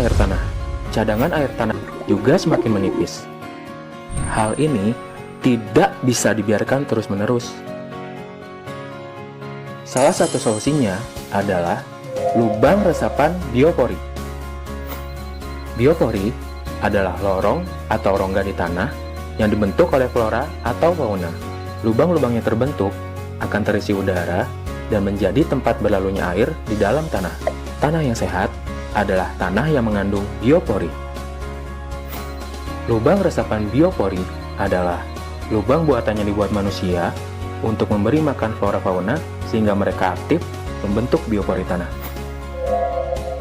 air tanah. Cadangan air tanah juga semakin menipis. Hal ini tidak bisa dibiarkan terus-menerus. Salah satu solusinya adalah lubang resapan biopori. Biopori adalah lorong atau rongga di tanah yang dibentuk oleh flora atau fauna. Lubang-lubang yang terbentuk akan terisi udara dan menjadi tempat berlalunya air di dalam tanah. Tanah yang sehat adalah tanah yang mengandung biopori. Lubang resapan biopori adalah lubang buatan yang dibuat manusia untuk memberi makan flora fauna sehingga mereka aktif membentuk biopori tanah.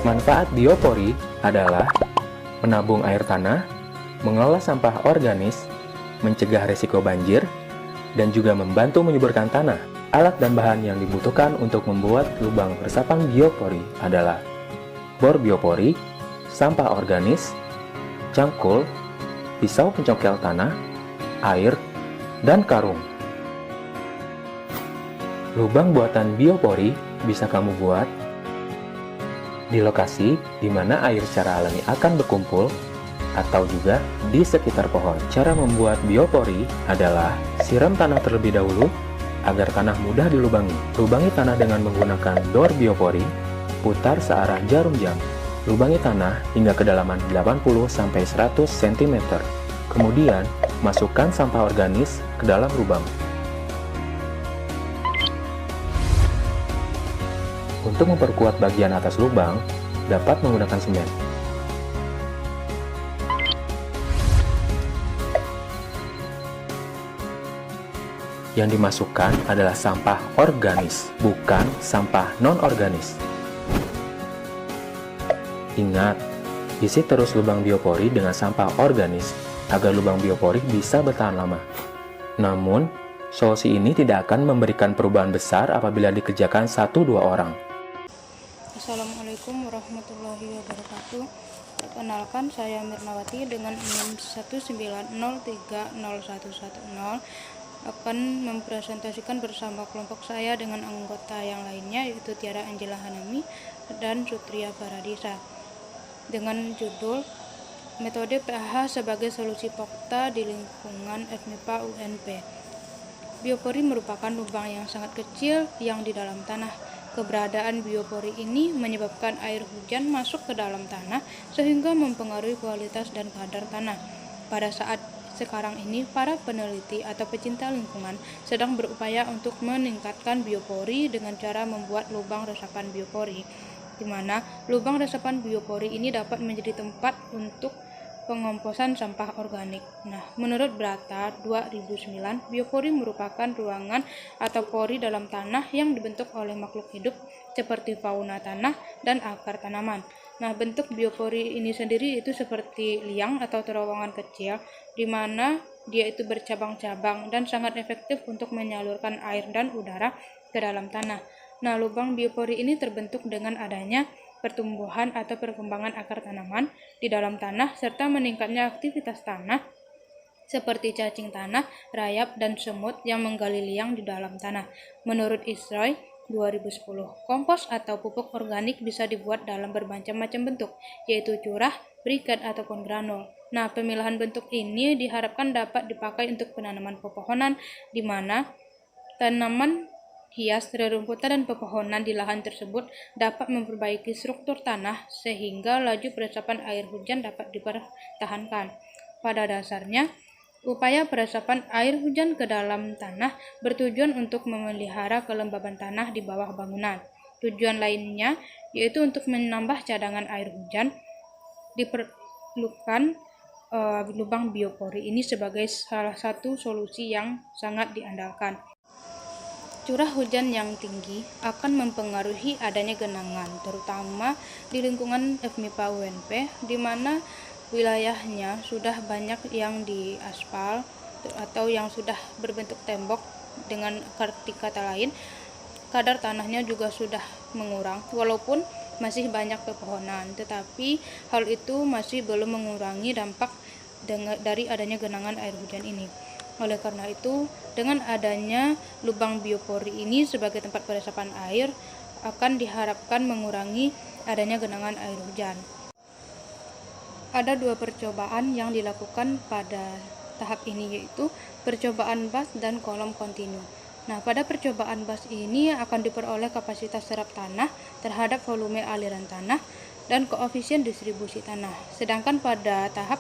Manfaat biopori adalah menabung air tanah, mengelola sampah organis, mencegah risiko banjir, dan juga membantu menyuburkan tanah. Alat dan bahan yang dibutuhkan untuk membuat lubang resapan biopori adalah bor biopori, sampah organis, cangkul, pisau pencongkel tanah, air, dan karung. Lubang buatan biopori bisa kamu buat di lokasi di mana air secara alami akan berkumpul atau juga di sekitar pohon. Cara membuat biopori adalah siram tanah terlebih dahulu agar tanah mudah dilubangi. Lubangi tanah dengan menggunakan dor biopori, putar searah jarum jam. Lubangi tanah hingga kedalaman 80-100 cm. Kemudian, masukkan sampah organis ke dalam lubang. Untuk memperkuat bagian atas lubang, dapat menggunakan semen. Yang dimasukkan adalah sampah organis, bukan sampah non-organis. Ingat, isi terus lubang biopori dengan sampah organis agar lubang biopori bisa bertahan lama. Namun, solusi ini tidak akan memberikan perubahan besar apabila dikerjakan 1-2 orang. Assalamualaikum warahmatullahi wabarakatuh. Perkenalkan, saya Mirnawati dengan NIM 190301110 akan mempresentasikan bersama kelompok saya dengan anggota yang lainnya, yaitu Tiara Angela Hanami dan Sutria Paradisa, dengan judul Metode pH sebagai Solusi Pokta di Lingkungan FMIPA UNP. Biopori merupakan lubang yang sangat kecil yang di dalam tanah. Keberadaan biopori ini menyebabkan air hujan masuk ke dalam tanah sehingga mempengaruhi kualitas dan kadar tanah. Pada saat sekarang ini, para peneliti atau pecinta lingkungan sedang berupaya untuk meningkatkan biopori dengan cara membuat lubang resapan biopori, di mana lubang resapan biopori ini dapat menjadi tempat untuk pengomposan sampah organik. Nah, menurut Brata 2009, biopori merupakan ruangan atau pori dalam tanah yang dibentuk oleh makhluk hidup seperti fauna tanah dan akar tanaman. Nah, bentuk biopori ini sendiri itu seperti liang atau terowongan kecil, di mana dia itu bercabang-cabang dan sangat efektif untuk menyalurkan air dan udara ke dalam tanah. Nah, lubang biopori ini terbentuk dengan adanya pertumbuhan atau perkembangan akar tanaman di dalam tanah serta meningkatnya aktivitas tanah seperti cacing tanah, rayap, dan semut yang menggali liang di dalam tanah. Menurut Isroy 2010, kompos atau pupuk organik bisa dibuat dalam bermacam-macam bentuk, yaitu curah, briket, ataupun granul. Nah, pemilihan bentuk ini diharapkan dapat dipakai untuk penanaman pepohonan, di mana tanaman hias, rerumputan, dan pepohonan di lahan tersebut dapat memperbaiki struktur tanah sehingga laju peresapan air hujan dapat dipertahankan. Pada dasarnya, upaya peresapan air hujan ke dalam tanah bertujuan untuk memelihara kelembaban tanah di bawah bangunan. Tujuan lainnya yaitu untuk menambah cadangan air hujan. Diperlukan lubang biopori ini sebagai salah satu solusi yang sangat diandalkan. Curah hujan yang tinggi akan mempengaruhi adanya genangan, terutama di lingkungan FMIPA UNP, di mana wilayahnya sudah banyak yang diaspal atau yang sudah berbentuk tembok. Dengan arti kata lain, kadar tanahnya juga sudah mengurang, walaupun masih banyak pepohonan, tetapi hal itu masih belum mengurangi dampak dari adanya genangan air hujan ini. Oleh karena itu, dengan adanya lubang biopori ini sebagai tempat peresapan air akan diharapkan mengurangi adanya genangan air hujan. ada 2 percobaan yang dilakukan pada tahap ini, yaitu percobaan bus dan kolom kontinu. Nah, pada percobaan bus ini akan diperoleh kapasitas serap tanah terhadap volume aliran tanah dan koefisien distribusi tanah. Sedangkan pada tahap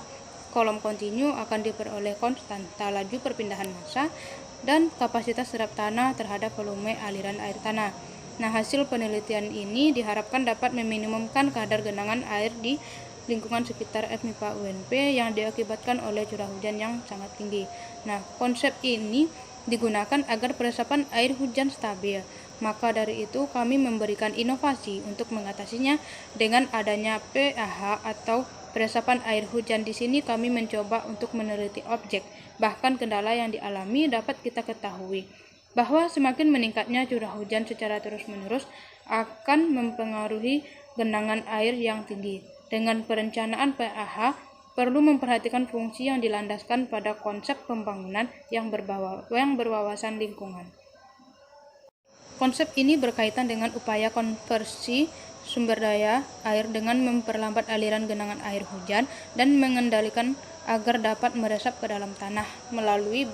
kolom kontinu akan diperoleh konstanta laju perpindahan massa dan kapasitas serap tanah terhadap volume aliran air tanah. Nah, hasil penelitian ini diharapkan dapat meminimumkan kadar genangan air di lingkungan sekitar FMIPA UNP yang diakibatkan oleh curah hujan yang sangat tinggi. Nah, konsep ini digunakan agar peresapan air hujan stabil. Maka dari itu kami memberikan inovasi untuk mengatasinya dengan adanya PAH atau peresapan air hujan. Di sini kami mencoba untuk meneliti objek, bahkan kendala yang dialami dapat kita ketahui bahwa semakin meningkatnya curah hujan secara terus-menerus akan mempengaruhi genangan air yang tinggi. Dengan perencanaan PAH perlu memperhatikan fungsi yang dilandaskan pada konsep pembangunan yang berwawasan lingkungan. Konsep ini berkaitan dengan upaya konversi sumber daya air dengan memperlambat aliran genangan air hujan dan mengendalikan agar dapat meresap ke dalam tanah melalui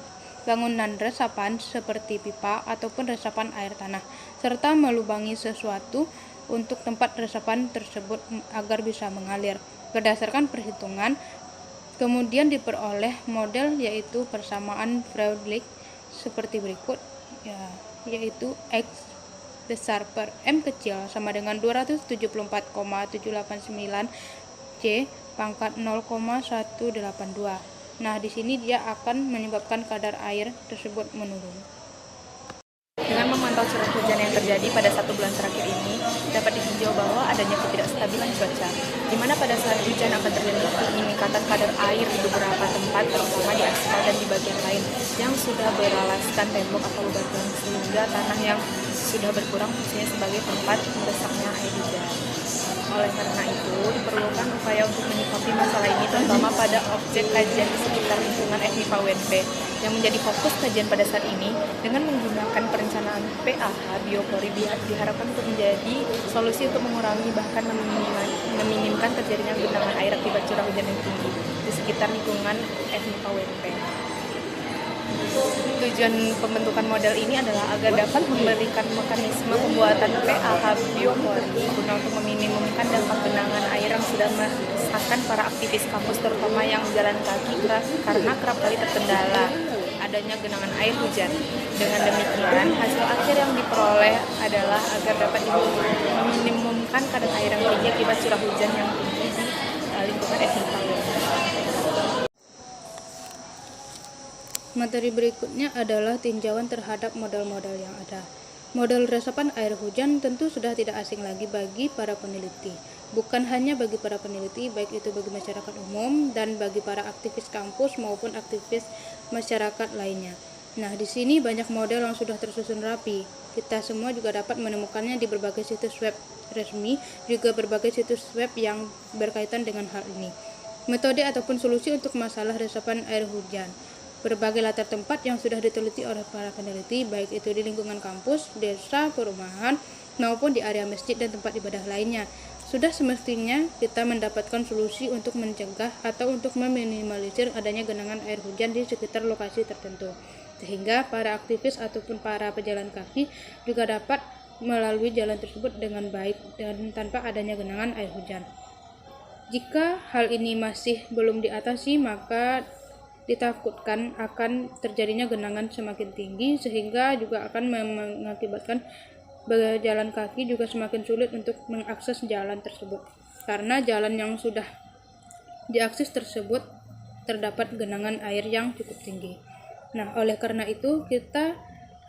bangunan resapan seperti pipa ataupun resapan air tanah, serta melubangi sesuatu untuk tempat resapan tersebut agar bisa mengalir. Berdasarkan perhitungan, kemudian diperoleh model yaitu persamaan Freundlich seperti berikut, yaitu X besar per M kecil sama dengan 274,789 C pangkat 0,182. Nah, di sini dia akan menyebabkan kadar air tersebut menurun. Dengan memantau curah hujan yang terjadi pada 1 bulan terakhir ini, dapat ditinjau bahwa adanya ketidakstabilan cuaca, di mana pada saat hujan akan terjadi peningkatan kadar air di beberapa tempat, terutama di aspal dan di bagian lain yang sudah beralaskan tembok atau batuan, sehingga tanah yang sudah berkurang fungsinya sebagai tempat meresapnya air hujan. Oleh karena itu, diperlukan upaya untuk menyikapi masalah ini, terutama pada objek kajian di sekitar lingkungan FMIPA UNP yang menjadi fokus kajian pada saat ini. Dengan menggunakan perencanaan PAH, biopori diharapkan untuk menjadi solusi untuk mengurangi bahkan meminimkan terjadinya genangan air akibat curah hujan yang tinggi di sekitar lingkungan FMIPA UNP. Tujuan pembentukan model ini adalah agar dapat memberikan mekanisme pembuatan PAH biopori guna untuk meminimumkan dampak genangan air yang sudah meresahkan para aktivis kampus, terutama yang jalan kaki karena kerap kali terkendala adanya genangan air hujan. Dengan demikian, hasil akhir yang diperoleh adalah agar dapat meminimumkan kadar air yang tinggi akibat curah hujan yang tinggi di lingkungan FMIPA. Materi berikutnya adalah tinjauan terhadap model-model yang ada. Model resapan air hujan tentu sudah tidak asing lagi bagi para peneliti. Bukan hanya bagi para peneliti, baik itu bagi masyarakat umum dan bagi para aktivis kampus maupun aktivis masyarakat lainnya. Nah, di sini banyak model yang sudah tersusun rapi. Kita semua juga dapat menemukannya di berbagai situs web resmi, juga berbagai situs web yang berkaitan dengan hal ini. Metode ataupun solusi untuk masalah resapan air hujan. Berbagai latar tempat yang sudah diteliti oleh para peneliti, baik itu di lingkungan kampus, desa, perumahan, maupun di area masjid dan tempat ibadah lainnya. Sudah semestinya kita mendapatkan solusi untuk mencegah atau untuk meminimalisir adanya genangan air hujan di sekitar lokasi tertentu, sehingga para aktivis ataupun para pejalan kaki juga dapat melalui jalan tersebut dengan baik dan tanpa adanya genangan air hujan. Jika hal ini masih belum diatasi, maka ditakutkan akan terjadinya genangan semakin tinggi, sehingga juga akan mengakibatkan berjalan kaki juga semakin sulit untuk mengakses jalan tersebut, karena jalan yang sudah diakses tersebut terdapat genangan air yang cukup tinggi. Nah, oleh karena itu kita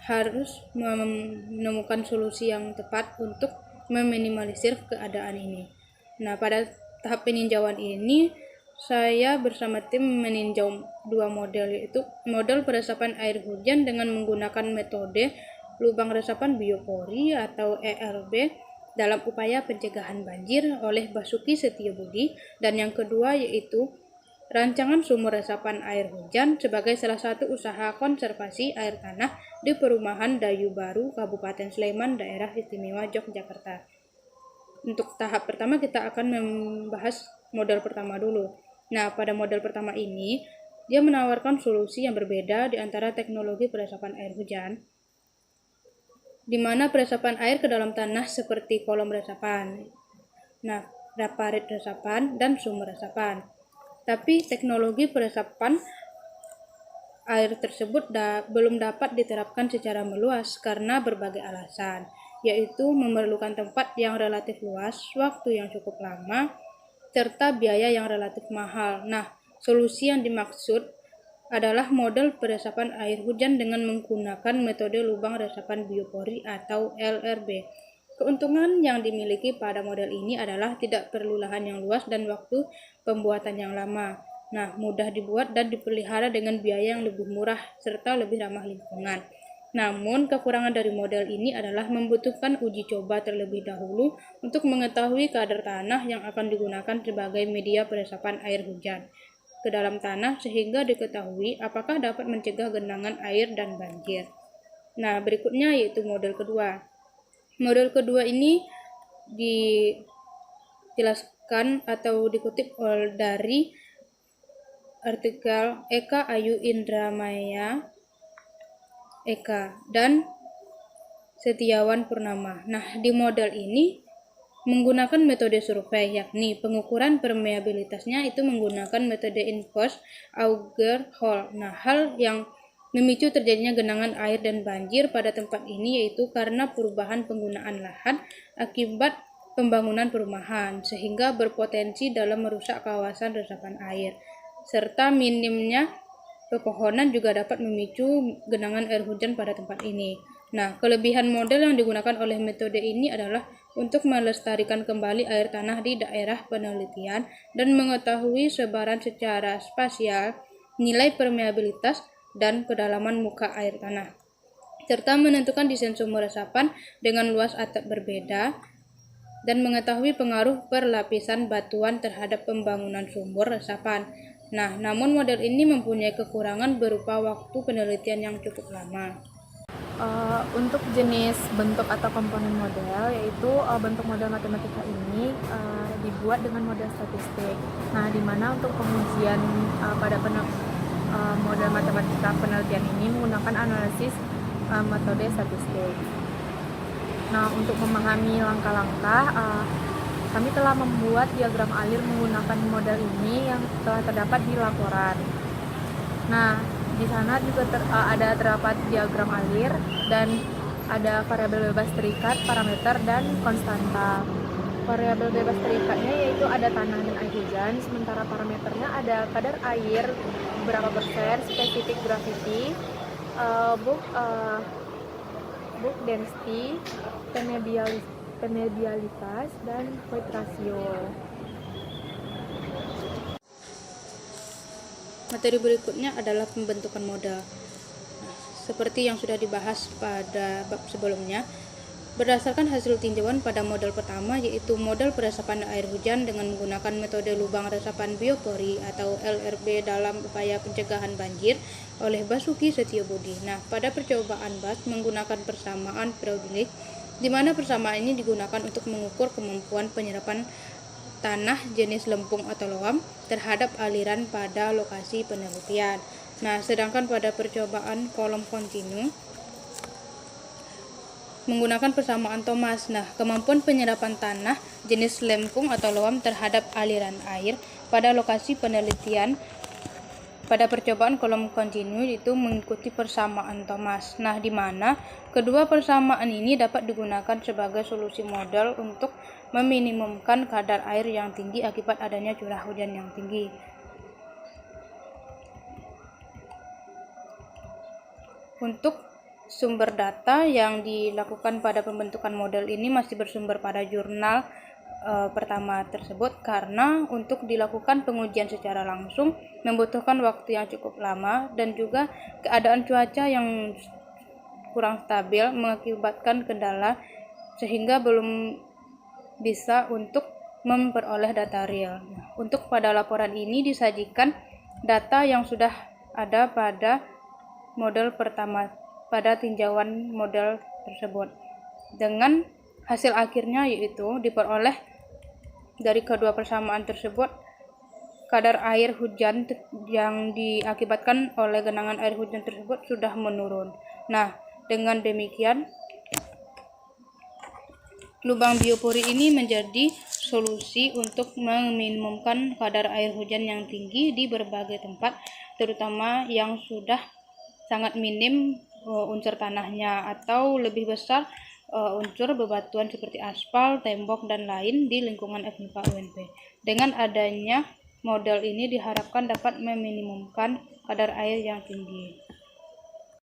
harus menemukan solusi yang tepat untuk meminimalisir keadaan ini. Nah, pada tahap peninjauan ini saya bersama tim meninjau 2 model, yaitu model peresapan air hujan dengan menggunakan metode lubang resapan biopori atau ERB dalam upaya pencegahan banjir oleh Basuki Setiobudi, dan yang kedua yaitu rancangan sumur resapan air hujan sebagai salah satu usaha konservasi air tanah di perumahan Dayu Baru, Kabupaten Sleman, Daerah Istimewa Yogyakarta. Untuk tahap pertama kita akan membahas model pertama dulu. Nah, pada model pertama ini, dia menawarkan solusi yang berbeda di antara teknologi peresapan air hujan, di mana peresapan air ke dalam tanah seperti kolom resapan, nah, parit resapan, dan sumber resapan. Tapi teknologi peresapan air tersebut belum dapat diterapkan secara meluas karena berbagai alasan, yaitu memerlukan tempat yang relatif luas, waktu yang cukup lama, serta biaya yang relatif mahal. Nah, solusi yang dimaksud adalah model peresapan air hujan dengan menggunakan metode lubang resapan biopori atau LRB. Keuntungan yang dimiliki pada model ini adalah tidak perlu lahan yang luas dan waktu pembuatan yang lama. Nah, mudah dibuat dan dipelihara dengan biaya yang lebih murah serta lebih ramah lingkungan. Namun, kekurangan dari model ini adalah membutuhkan uji coba terlebih dahulu untuk mengetahui kadar tanah yang akan digunakan sebagai media peresapan air hujan ke dalam tanah sehingga diketahui apakah dapat mencegah genangan air dan banjir. Nah, berikutnya yaitu model kedua. Model kedua ini dijelaskan atau dikutip dari artikel Eka Ayu Indramaya Eka dan Setiawan Purnama. Nah, di model ini menggunakan metode survei, yakni pengukuran permeabilitasnya itu menggunakan metode inverse auger hole. Nah, hal yang memicu terjadinya genangan air dan banjir pada tempat ini yaitu karena perubahan penggunaan lahan akibat pembangunan perumahan, sehingga berpotensi dalam merusak kawasan resapan air, serta minimnya pepohonan juga dapat memicu genangan air hujan pada tempat ini. Nah, kelebihan model yang digunakan oleh metode ini adalah untuk melestarikan kembali air tanah di daerah penelitian dan mengetahui sebaran secara spasial, nilai permeabilitas, dan kedalaman muka air tanah, serta menentukan desain sumur resapan dengan luas atap berbeda, dan mengetahui pengaruh perlapisan batuan terhadap pembangunan sumur resapan. Nah, namun model ini mempunyai kekurangan berupa waktu penelitian yang cukup lama. Untuk jenis bentuk atau komponen model, yaitu bentuk model matematika ini dibuat dengan model statistik. Nah, di mana untuk pengujian pada model matematika penelitian ini menggunakan analisis metode statistik. Nah, untuk memahami langkah-langkah, kami telah membuat diagram alir menggunakan model ini yang telah terdapat di laporan. Nah, di sana juga terdapat diagram alir dan ada variabel bebas terikat, parameter, dan konstanta. Variabel bebas terikatnya yaitu ada tanah dan air hujan, sementara parameternya ada kadar air, berapa persen, spesifik gravity, book density, permeabilitas, dan void ratio. Materi berikutnya adalah pembentukan model. Seperti yang sudah dibahas pada bab sebelumnya, berdasarkan hasil tinjauan pada model pertama yaitu model peresapan air hujan dengan menggunakan metode lubang resapan biopori atau LRB dalam upaya pencegahan banjir oleh Basuki Setiobudi. Nah, pada percobaan BAS menggunakan persamaan periodik, di mana persamaan ini digunakan untuk mengukur kemampuan penyerapan tanah jenis lempung atau loam terhadap aliran pada lokasi penelitian. Nah, sedangkan pada percobaan kolom kontinu menggunakan persamaan Thomas. Nah, kemampuan penyerapan tanah jenis lempung atau loam terhadap aliran air pada lokasi penelitian pada percobaan kolom kontinu itu mengikuti persamaan Thomas. Nah, di mana kedua persamaan ini dapat digunakan sebagai solusi model untuk meminimumkan kadar air yang tinggi akibat adanya curah hujan yang tinggi. Untuk sumber data yang dilakukan pada pembentukan model ini masih bersumber pada jurnal pertama tersebut, karena untuk dilakukan pengujian secara langsung membutuhkan waktu yang cukup lama dan juga keadaan cuaca yang kurang stabil mengakibatkan kendala sehingga belum bisa untuk memperoleh data real. Untuk pada laporan ini disajikan data yang sudah ada pada model pertama pada tinjauan model tersebut, dengan hasil akhirnya yaitu diperoleh dari kedua persamaan tersebut kadar air hujan yang diakibatkan oleh genangan air hujan tersebut sudah menurun. Nah, dengan demikian lubang biopori ini menjadi solusi untuk meminimumkan kadar air hujan yang tinggi di berbagai tempat, terutama yang sudah sangat minim unsur tanahnya atau lebih besar unsur bebatuan seperti aspal, tembok, dan lain di lingkungan FMIPA UNP. Dengan adanya model ini diharapkan dapat meminimumkan kadar air yang tinggi.